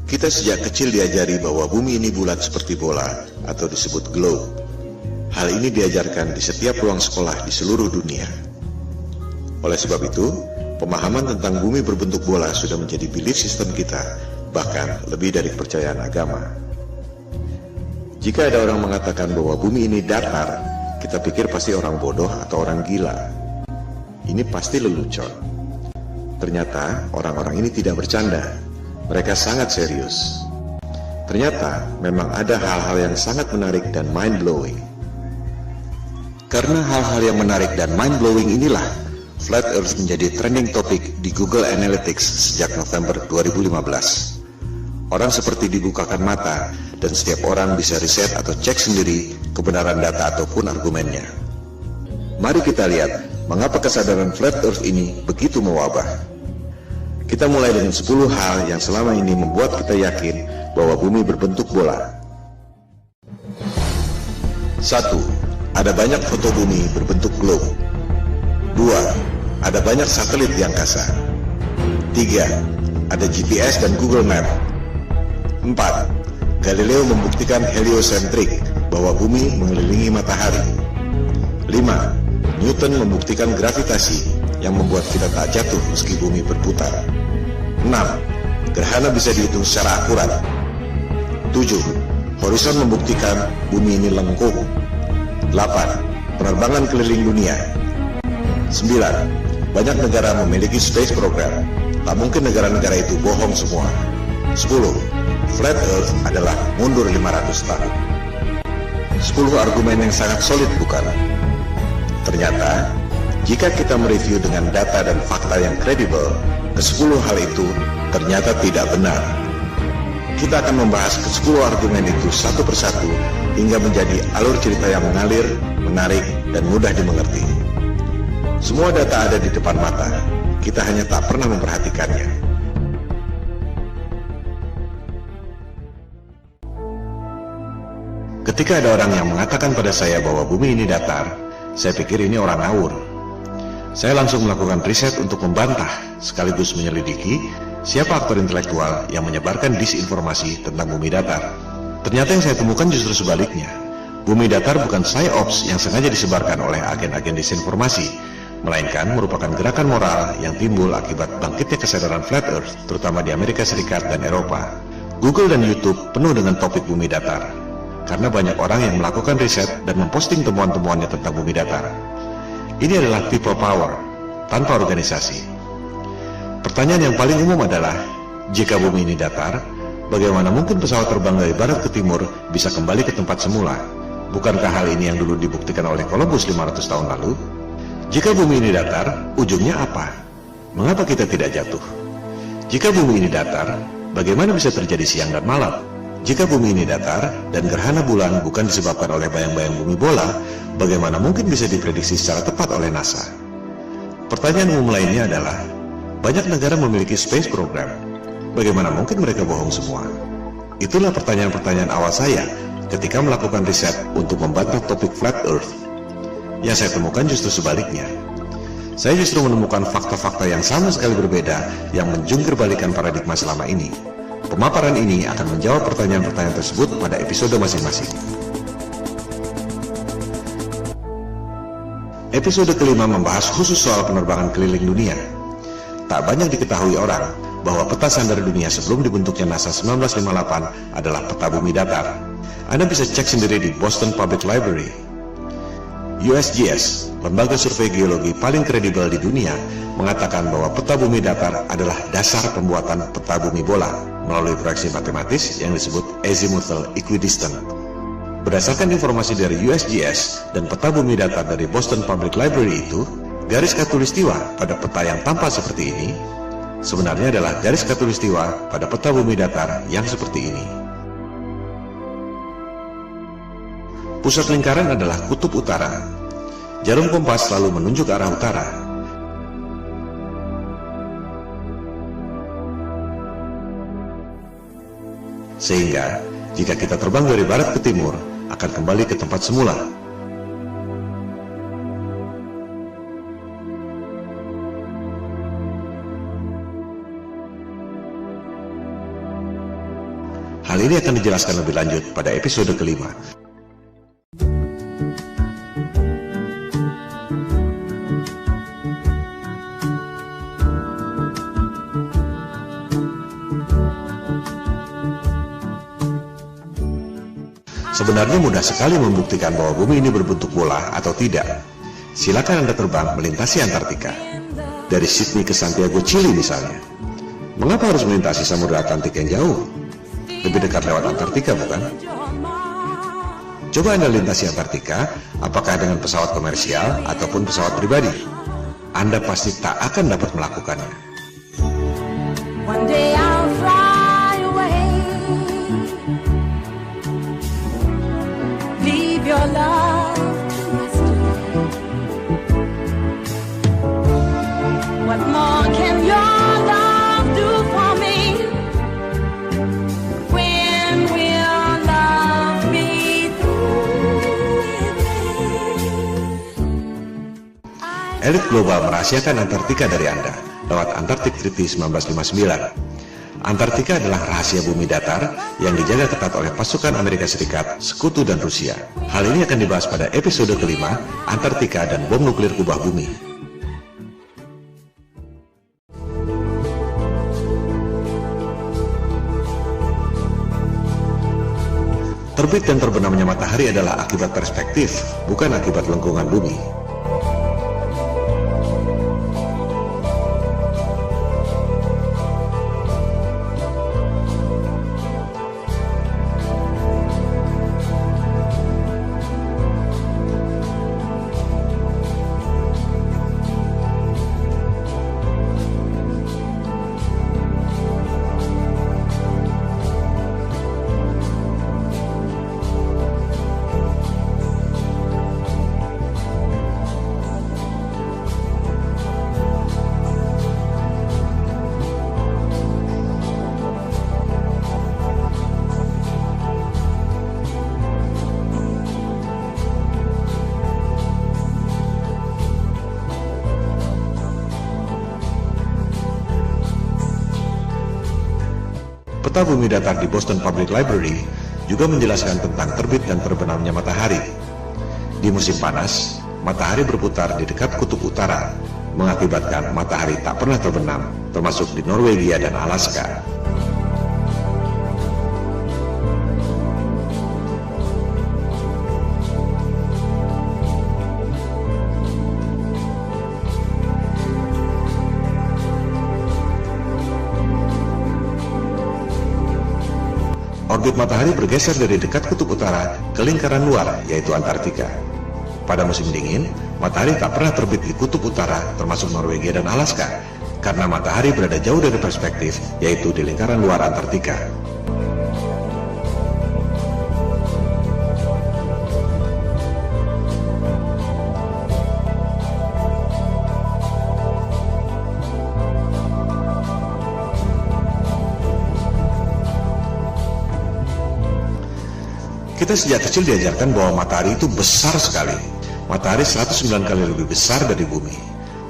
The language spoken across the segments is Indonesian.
Kita sejak kecil diajari bahwa bumi ini bulat seperti bola atau disebut globe. Hal ini diajarkan di setiap ruang sekolah di seluruh dunia. Oleh sebab itu, pemahaman tentang bumi berbentuk bola sudah menjadi belief system kita, bahkan lebih dari kepercayaan agama. Jika ada orang mengatakan bahwa bumi ini datar, kita pikir pasti orang bodoh atau orang gila. Ini pasti lelucon. Ternyata orang-orang ini tidak bercanda. Mereka sangat serius. Ternyata memang ada hal-hal yang sangat menarik dan mind-blowing. Karena hal-hal yang menarik dan mind-blowing inilah, Flat Earth menjadi trending topik di Google Analytics sejak November 2015. Orang seperti dibukakan mata dan setiap orang bisa riset atau cek sendiri kebenaran data ataupun argumennya. Mari kita lihat mengapa kesadaran Flat Earth ini begitu mewabah. Kita mulai dengan 10 hal yang selama ini membuat kita yakin bahwa bumi berbentuk bola. 1. Ada banyak foto bumi berbentuk globe. 2. Ada banyak satelit di angkasa. 3. Ada GPS dan Google Map. 4. Galileo membuktikan heliosentrik, bahwa bumi mengelilingi matahari. 5. Newton membuktikan gravitasi, yang membuat kita tak jatuh meski bumi berputar. 6. Gerhana bisa dihitung secara akurat. 7. Horizon membuktikan bumi ini lengkung. 8. Penerbangan keliling dunia. 9. Banyak negara memiliki space program. Tak mungkin negara-negara itu bohong semua. 10. Flat Earth adalah mundur 500 tahun. 10 argumen yang sangat solid, bukan? Ternyata, jika kita mereview dengan data dan fakta yang kredibel, ke-10 hal itu ternyata tidak benar. Kita akan membahas ke-10 argumen itu satu persatu hingga menjadi alur cerita yang mengalir, menarik, dan mudah dimengerti. Semua data ada di depan mata, kita hanya tak pernah memperhatikannya. Ketika ada orang yang mengatakan pada saya bahwa bumi ini datar, saya pikir ini orang ngawur. Saya langsung melakukan riset untuk membantah, sekaligus menyelidiki siapa aktor intelektual yang menyebarkan disinformasi tentang bumi datar. Ternyata yang saya temukan justru sebaliknya. Bumi datar bukan psyops yang sengaja disebarkan oleh agen-agen disinformasi, melainkan merupakan gerakan moral yang timbul akibat bangkitnya kesadaran Flat Earth, terutama di Amerika Serikat dan Eropa. Google dan YouTube penuh dengan topik bumi datar, karena banyak orang yang melakukan riset dan memposting temuan-temuannya tentang bumi datar. Ini adalah people power, tanpa organisasi. Pertanyaan yang paling umum adalah, jika bumi ini datar, bagaimana mungkin pesawat terbang dari barat ke timur bisa kembali ke tempat semula? Bukankah hal ini yang dulu dibuktikan oleh Columbus 500 tahun lalu? Jika bumi ini datar, ujungnya apa? Mengapa kita tidak jatuh? Jika bumi ini datar, bagaimana bisa terjadi siang dan malam? Jika bumi ini datar dan gerhana bulan bukan disebabkan oleh bayang-bayang bumi bola, bagaimana mungkin bisa diprediksi secara tepat oleh NASA? Pertanyaan umum lainnya adalah, banyak negara memiliki space program. Bagaimana mungkin mereka bohong semua? Itulah pertanyaan-pertanyaan awal saya ketika melakukan riset untuk membantah topik Flat Earth. Yang saya temukan justru sebaliknya. Saya justru menemukan fakta-fakta yang sama sekali berbeda yang menjungkir-balikan paradigma selama ini. Pemaparan ini akan menjawab pertanyaan-pertanyaan tersebut pada episode masing-masing. Episode kelima membahas khusus soal penerbangan keliling dunia. Tak banyak diketahui orang bahwa peta sandar dunia sebelum dibentuknya NASA 1958 adalah peta bumi datar. Anda bisa cek sendiri di Boston Public Library. USGS, lembaga survei geologi paling kredibel di dunia, mengatakan bahwa peta bumi datar adalah dasar pembuatan peta bumi bola melalui proyeksi matematis yang disebut azimuthal equidistant. Berdasarkan informasi dari USGS dan peta bumi datar dari Boston Public Library itu, garis khatulistiwa pada peta yang tampak seperti ini sebenarnya adalah garis khatulistiwa pada peta bumi datar yang seperti ini. Pusat lingkaran adalah kutub utara. Jarum kompas selalu menunjuk arah utara. Sehingga, jika kita terbang dari barat ke timur, akan kembali ke tempat semula. ini akan dijelaskan lebih lanjut pada episode kelima. Sebenarnya mudah sekali membuktikan bahwa bumi ini berbentuk bola atau tidak. Silakan Anda terbang melintasi Antartika. Dari Sydney ke Santiago, Chili misalnya. Mengapa harus melintasi Samudra Atlantik yang jauh? Lebih dekat lewat Antartika, bukan? Coba Anda lintasi Antartika, apakah dengan pesawat komersial ataupun pesawat pribadi? Anda pasti tak akan dapat melakukannya. One day I'll fly away, leave your love to yesterday. What more can your love do for me? When will love be through with me? Elit global merahasiakan Antartika dari Anda lewat Antarctic Treaty 1959. Antartika adalah rahasia bumi datar yang dijaga ketat oleh pasukan Amerika Serikat, Sekutu, dan Rusia. Hal ini akan dibahas pada episode kelima, Antartika dan bom nuklir kubah bumi. Terbit dan terbenamnya matahari adalah akibat perspektif, bukan akibat lengkungan bumi. Peta bumi datar di Boston Public Library juga menjelaskan tentang terbit dan terbenamnya matahari. Di musim panas, matahari berputar di dekat kutub utara, mengakibatkan matahari tak pernah terbenam, termasuk di Norwegia dan Alaska. Orbit matahari bergeser dari dekat kutub utara ke lingkaran luar, yaitu Antartika. Pada musim dingin, matahari tak pernah terbit di kutub utara, termasuk Norwegia dan Alaska, karena matahari berada jauh dari perspektif, yaitu di lingkaran luar Antartika. Kita sejak kecil diajarkan bahwa matahari itu besar sekali. Matahari 109 kali lebih besar dari bumi.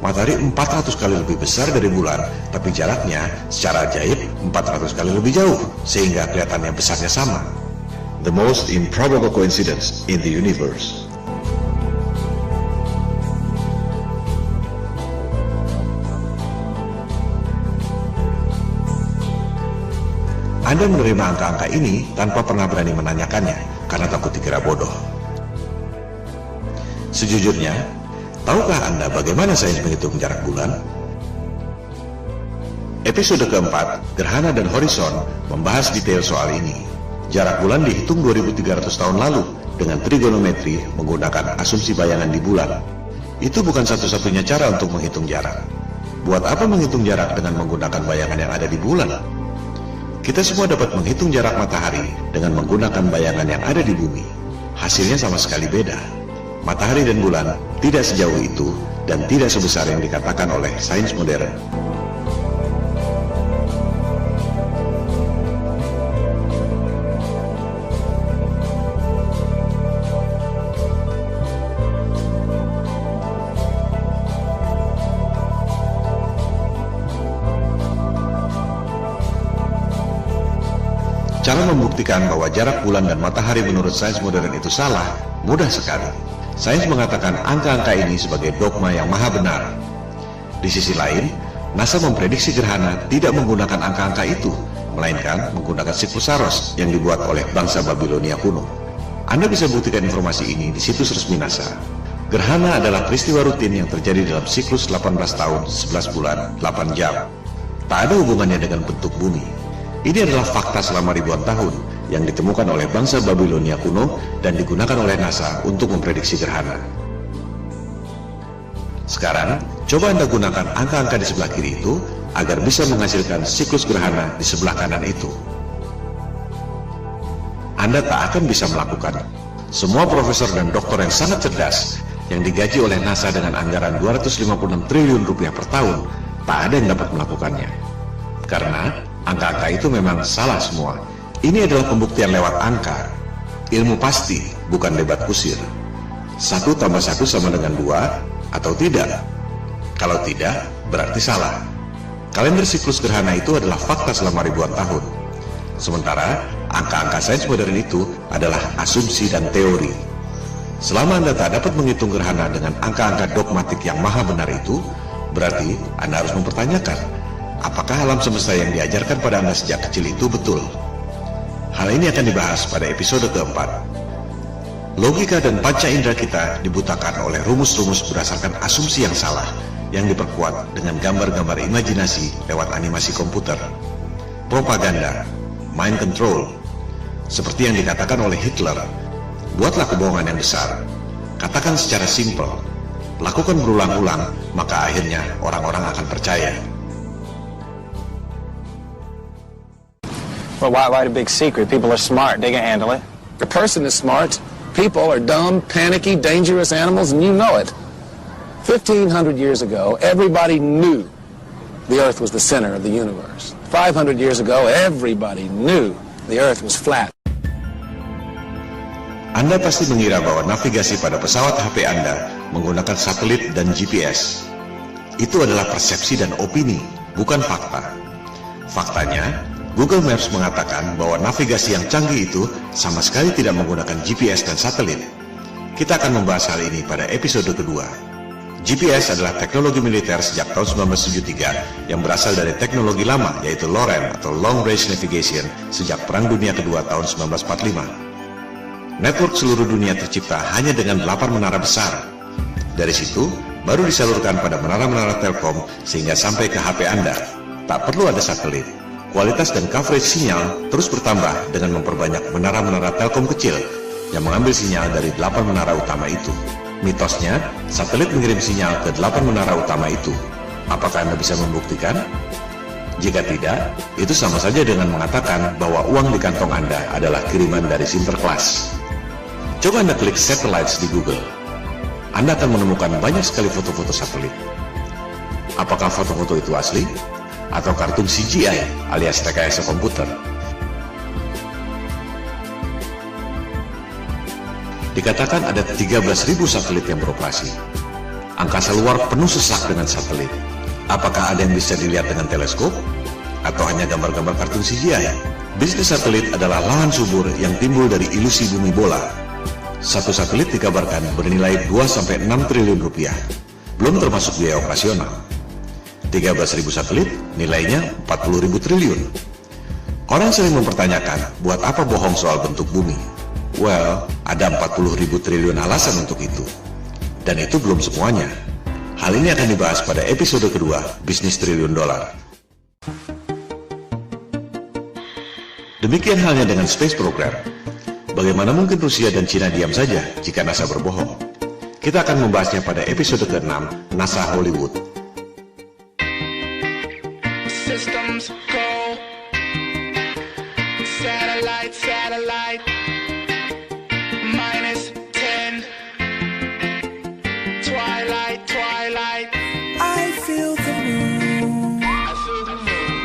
Matahari 400 kali lebih besar dari bulan, tapi jaraknya secara ajaib 400 kali lebih jauh, sehingga kelihatannya besarnya sama. The most improbable coincidence in the universe. Anda menerima angka-angka ini tanpa pernah berani menanyakannya, karena takut dikira bodoh. Sejujurnya, tahukah Anda bagaimana sains menghitung jarak bulan? Episode keempat, Gerhana dan Horizon, membahas detail soal ini. Jarak bulan dihitung 2300 tahun lalu dengan trigonometri menggunakan asumsi bayangan di bulan. Itu bukan satu-satunya cara untuk menghitung jarak. Buat apa menghitung jarak dengan menggunakan bayangan yang ada di bulan? Kita semua dapat menghitung jarak matahari dengan menggunakan bayangan yang ada di bumi. Hasilnya sama sekali beda. Matahari dan bulan tidak sejauh itu dan tidak sebesar yang dikatakan oleh sains modern. Cara membuktikan bahwa jarak bulan dan matahari menurut sains modern itu salah, mudah sekali. Sains mengatakan angka-angka ini sebagai dogma yang maha benar. Di sisi lain, NASA memprediksi gerhana tidak menggunakan angka-angka itu, melainkan menggunakan siklus Saros yang dibuat oleh bangsa Babilonia kuno. Anda bisa buktikan informasi ini di situs resmi NASA. Gerhana adalah peristiwa rutin yang terjadi dalam siklus 18 tahun, 11 bulan, 8 jam. Tak ada hubungannya dengan bentuk bumi. Ini adalah fakta selama ribuan tahun yang ditemukan oleh bangsa Babilonia kuno dan digunakan oleh NASA untuk memprediksi gerhana. Sekarang, coba Anda gunakan angka-angka di sebelah kiri itu agar bisa menghasilkan siklus gerhana di sebelah kanan itu. Anda tak akan bisa melakukan. Semua profesor dan doktor yang sangat cerdas yang digaji oleh NASA dengan anggaran 256 triliun rupiah per tahun, tak ada yang dapat melakukannya. Karena angka-angka itu memang salah semua. Ini adalah pembuktian lewat angka. Ilmu pasti, bukan debat kusir. 1 tambah 1 sama dengan 2, atau tidak? Kalau tidak, berarti salah. Kalender siklus gerhana itu adalah fakta selama ribuan tahun. Sementara, angka-angka sains modern itu adalah asumsi dan teori. Selama Anda tak dapat menghitung gerhana dengan angka-angka dogmatik yang maha benar itu, berarti Anda harus mempertanyakan, apakah alam semesta yang diajarkan pada Anda sejak kecil itu betul? Hal ini akan dibahas pada episode keempat. Logika dan panca indera kita dibutakan oleh rumus-rumus berdasarkan asumsi yang salah, yang diperkuat dengan gambar-gambar imajinasi lewat animasi komputer. Propaganda, mind control. Seperti yang dikatakan oleh Hitler, buatlah kebohongan yang besar. Katakan secara simpel, lakukan berulang-ulang, maka akhirnya orang-orang akan percaya. Well, why the big secret? People are smart. They can handle it. The person is smart. People are dumb, panicky, dangerous animals, and you know it. 1,500 years ago, everybody knew the Earth was the center of the universe. 500 years ago, everybody knew the Earth was flat. Anda pasti mengira bahwa navigasi pada pesawat HP Anda menggunakan satelit dan GPS. Itu adalah persepsi dan opini, bukan fakta. Faktanya, Google Maps mengatakan bahwa navigasi yang canggih itu sama sekali tidak menggunakan GPS dan satelit. Kita akan membahas hal ini pada episode kedua. GPS adalah teknologi militer sejak tahun 1973 yang berasal dari teknologi lama, yaitu LORAN atau Long Range Navigation sejak Perang Dunia Kedua tahun 1945. Network seluruh dunia tercipta hanya dengan 8 menara besar. Dari situ, baru disalurkan pada menara-menara Telkom sehingga sampai ke HP Anda. Tak perlu ada satelit. Kualitas dan coverage sinyal terus bertambah dengan memperbanyak menara-menara Telkom kecil yang mengambil sinyal dari 8 menara utama itu. Mitosnya, satelit mengirim sinyal ke 8 menara utama itu. Apakah Anda bisa membuktikan? Jika tidak, itu sama saja dengan mengatakan bahwa uang di kantong Anda adalah kiriman dari Sinterklas. Coba Anda klik satellites di Google. Anda akan menemukan banyak sekali foto-foto satelit. Apakah foto-foto itu asli? Atau kartun CGI alias rekayasa komputer? Dikatakan ada 13.000 satelit yang beroperasi. Angkasa luar penuh sesak dengan satelit. Apakah ada yang bisa dilihat dengan teleskop? Atau hanya gambar-gambar kartun CGI? Bisnis satelit adalah lahan subur yang timbul dari ilusi bumi bola. Satu satelit dikabarkan bernilai 2-6 triliun rupiah, belum termasuk biaya operasional. 13.000 satelit nilainya 40.000 triliun. Orang sering mempertanyakan, buat apa bohong soal bentuk bumi? Well, ada 40.000 triliun alasan untuk itu. Dan itu belum semuanya. Hal ini akan dibahas pada episode kedua, Bisnis Triliun Dolar. Demikian halnya dengan Space Program. Bagaimana mungkin Rusia dan Cina diam saja jika NASA berbohong? Kita akan membahasnya pada episode ke-6, NASA Hollywood. Systems go. Satellite, satellite. -10. Twilight, twilight. I feel the moon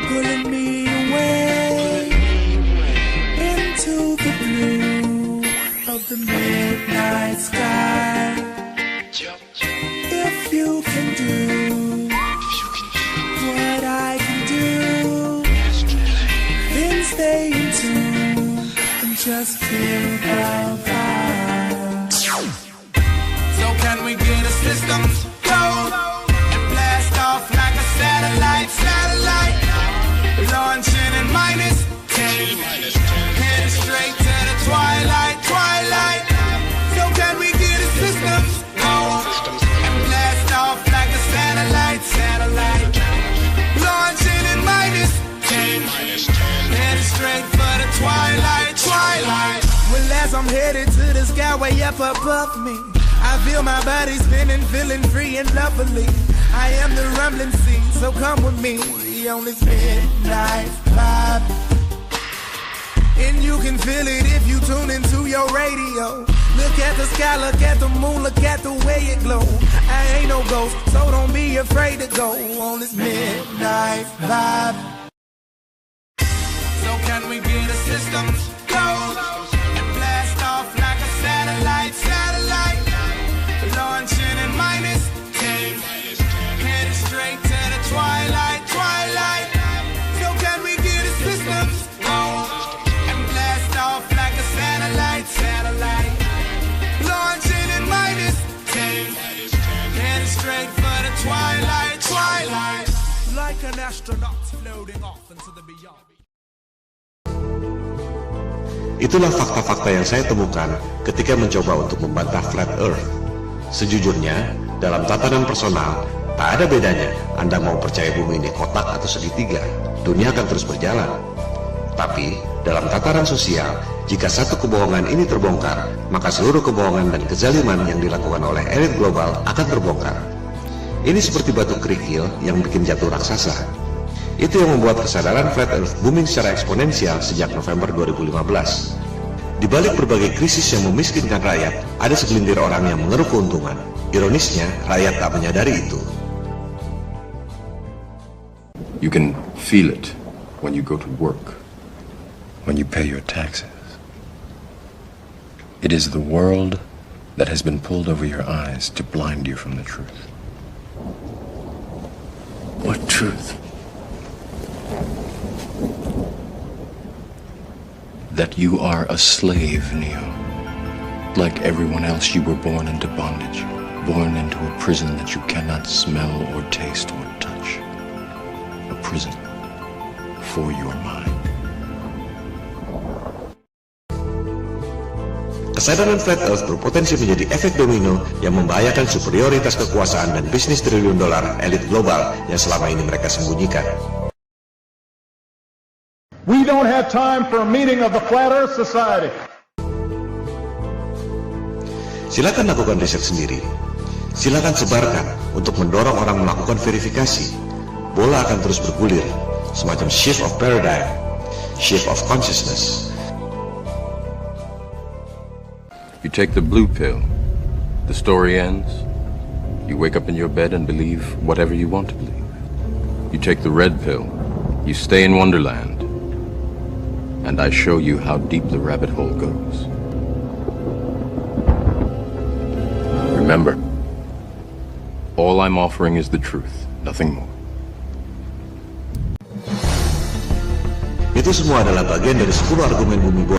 pulling me away into the blue of the midnight sky. If you can do what I can do, then stay in tune just feel the vibe. So can we get a systems go and blast off like a satellite, launching in -10, headed straight to the twilight. So can we get a systems go and blast off like a satellite, launching in -10, headed straight for the twilight. Well, as I'm headed to the sky way up above me, I feel my body spinning, feeling free and lovely. I am the rumbling sea, so come with me on this midnight vibe. And you can feel it if you tune into your radio. Look at the sky, look at the moon, look at the way it glow. I ain't no ghost, so don't be afraid to go on this midnight vibe. So can we get a systems go and blast off like a satellite, launching in -10, headed straight to the twilight. So can we get a systems go and blast off like a satellite, launching in -10, headed straight for the twilight. Like an astronaut floating off into the beyond. Itulah fakta-fakta yang saya temukan ketika mencoba untuk membantah Flat Earth. Sejujurnya, dalam tatanan personal, tak ada bedanya Anda mau percaya bumi ini kotak atau segitiga, dunia akan terus berjalan. Tapi, dalam tataran sosial, jika satu kebohongan ini terbongkar, maka seluruh kebohongan dan kezaliman yang dilakukan oleh elit global akan terbongkar. Ini seperti batu kerikil yang bikin jatuh raksasa. Itu yang membuat kesadaran Flat Earth booming secara eksponensial sejak November 2015. Di balik berbagai krisis yang memiskinkan rakyat, ada segelintir orang yang mengeruk keuntungan. Ironisnya, rakyat tak menyadari itu. You can feel it when you go to work, when you pay your taxes. It is the world that has been pulled over your eyes to blind you from the truth. What truth? That you are a slave, Neo. Like everyone else, you were born into bondage, born into a prison that you cannot smell or taste or touch. A prison for your mind. Kesadaran Flat Earth berpotensi menjadi efek domino yang membahayakan superioritas kekuasaan dan bisnis triliun dolar elit global yang selama ini mereka sembunyikan. We don't have time for a meeting of the Flat Earth Society. Silakan lakukan riset sendiri. Silakan sebarkan untuk mendorong orang melakukan verifikasi. Bola akan terus bergulir, semacam shift of paradigm, shift of consciousness. You take the blue pill, the story ends. You wake up in your bed and believe whatever you want to believe. You take the red pill, you stay in Wonderland, and I show you how deep the rabbit hole goes. Remember, all I'm offering is the truth, nothing more. Itu semua adalah bagian dari 10 argumen bumi